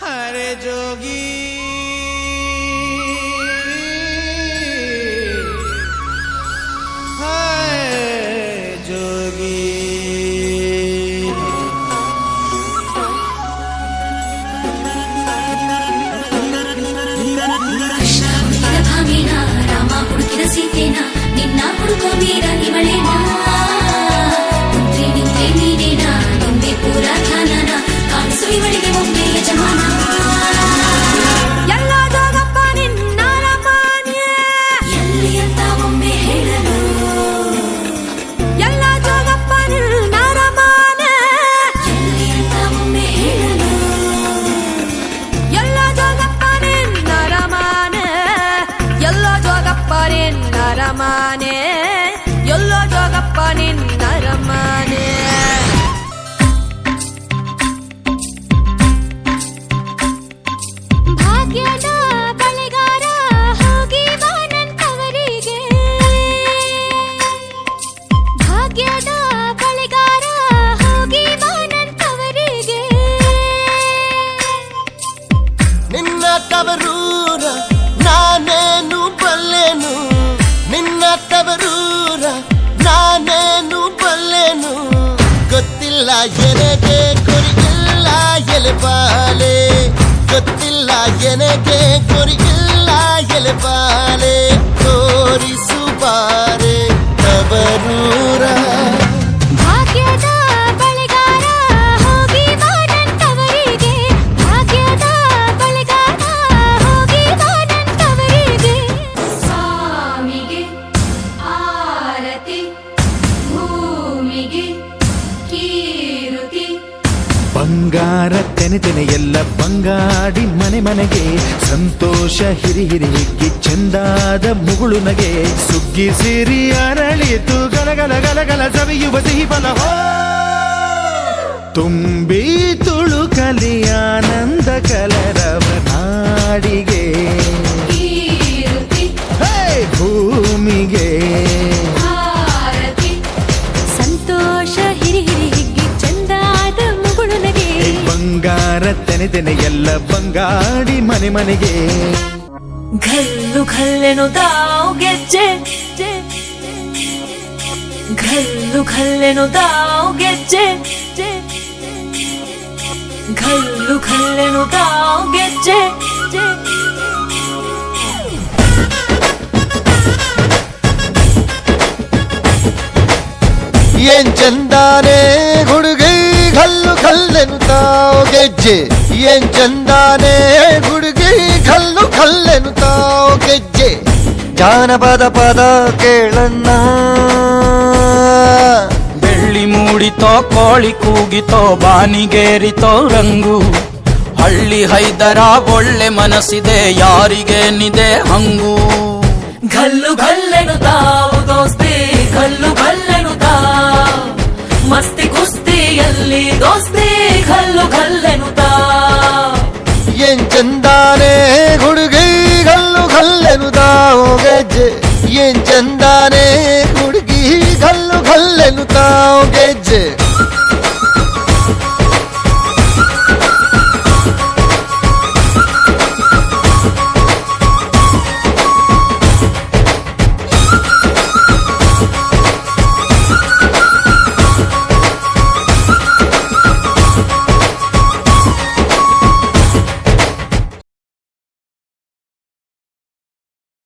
हरे जोगी हाय जोगी ಕೃಷ್ಣ ಹುಡುಕಿದ ಭಾಮಿನ ರಾಮ ಹುಡುಕಿದ ಸೀತೆನ ನಿನ್ನ ಹುಡುಕೋ ವೀರ ಇವಳೇನ ಮುಂದೆ ನಿಂತೆ ನೀನೇನ ನಿಂದೆ ಪೂರ ಧ್ಯಾನನ ಕಾಣಿಸು ಇವಳಿಗೆ ಒಮ್ಮೆ ಯಜಮಾನ ಎಲ್ಲ ಜೋಗಪ್ಪ ನಿನ್ನ ರಮಾನ್ಯ ಎಲ್ಲಿ ಅಂತ ಒಮ್ಮೆ ಹೇಳಲು ಎಲ್ಲ ಜೋಗಪ್ಪ ನಿನ್ನ ರಮಾನ ಎಲ್ಲಿ ಅಂತ ಒಮ್ಮೆ ಹೇಳಲು ಎಲ್ಲ ಜೋಗಪ್ಪ ನಿನ್ನ ರಮಾನ ಎಲ್ಲೋ ಜೋಗಪ್ಪ ನಿನ್ನ ರಮಾನೆ ಎಲ್ಲೋ ಜೋಗಪ್ಪ ನಿನ್ನ ರಮಾನೆ ಭಾಗ್ಯದ ಬಳೆಗಾರ ಹೋಗಿ ಬಾ ನನ್ನವರಿಗೆ ಭಾಗ್ಯದ ಬಳೆಗಾರ ಹೋಗಿ ಬಾ ನನ್ನವರಿಗೆ ನಿನ್ನ ತವರೂರ ನಾನೇನು ಬಲ್ಲೆನು ನಿನ್ನ ತವರೂರ ನಾನೇನು ಬಲ್ಲೆನು ಗೊತ್ತಿಲ್ಲ ಎನಗೆ ಗುರಿಯಿಲ್ಲ ಎಲೆಬಾಲೆ ಗೊತ್ತಿಲ್ಲ ಎನಗೆ ಗುರಿಯಿಲ್ಲ ಎಲೆಬಾಲೆ ತೋರಿಸು ಬಾರೆ ತವರೂರ ಭಾಗ್ಯದ ಬಳೆಗಾರ ಹೋಗಿ ಬಾ ನನ್ನವರಿಗೆ ಭಾಗ್ಯದ ಬಳೆಗಾರ ಹೋಗಿ ಬಾ ನನ್ನವರಿಗೆ ಸ್ವಾಮಿಗೆ ಆರತಿ ಭೂಮಿಗೆ ಕೀರುತಿ ಬಂಗಾರ ತೆನೆ ತೆನೆ ಎಲ್ಲ ಬಂಗಾಡಿ ಮನೆ ಮನೆಗೆ ಸಂತೋಷ ಹಿರಿ ಹಿರಿ ಹಿಗ್ಗಿ ಚೆಂದಾದ ಮುಗುಳು ನಗೆ ಸುಗ್ಗಿ ಸಿರಿ ಅರಳಿತು ಗಲಗಲ ಗಲಗಲ ಸವಿಯುವ ಸಿಹಿ ಫಲ ತುಂಬಿ ತುಳುಕಲಿ ಆನಂದ ಕಲರವ ನಾಡಿಗೆ ಕೀರುತಿ ಹೇ ಭೂಮಿಗೆ ಆರತಿ ಸಂತೋಷ ಹಿರಿ ಹಿರಿ ಹಿಗ್ಗಿ ಚಂದಾದ ಮುಗುಳು ನಗೆ ಬಂಗಾರ ತೆನೆ ತೆನೆ ಎಲ್ಲ ಬಂಗಾಡಿ ಮನೆ ಮನೆಗೆ ಘಲ್ಲು ಘಲ್ಲೆನು ತಾವು ಗೆಜ್ಜೆ ಘಲ್ಲು ಘಲ್ಲೆನು ತಾವು ಗೆಜ್ಜೆ ಘಲ್ಲು ಘಲ್ಲೆನು ತಾವು ಗೆಜ್ಜೆ ಏನ್ ಚಂದಾನೆ ಹುಡುಗಿ ಕಲ್ಲು ಕಲ್ಲೆನುತ್ತಾವ್ ಗೆಜ್ಜೆ ಏನ್ ಚಂದಾನೆ ಹುಡುಗಿ ಕಲ್ಲು ಕಲ್ಲೆನುತ್ತಾವ್ ಗೆಜ್ಜೆ ಜಾನಪದ ಪದ ಕೇಳಣ್ಣ ಬೆಳ್ಳಿ ಮೂಡಿತೋ ಕೋಳಿ ಕೂಗಿತೋ ಬಾನಿಗೇರಿತೋ ರಂಗು ಹಳ್ಳಿ ಹೈದರ ಒಳ್ಳೆ ಮನಸ್ಸಿದೆ ಯಾರಿಗೇನಿದೆ ಹಂಗು ಘಲ್ಲು ಘಲ್ಲೆನು ತಾವು ದೋಸ್ತಿ ಘಲ್ಲು ಘಲ್ಲೆನು ತಾವು ಮಸ್ತಿ ಕುಸ್ತಿಯಲ್ಲಿ ದೋಸ್ತಿ ಘಲ್ಲು ಘಲ್ಲೆನು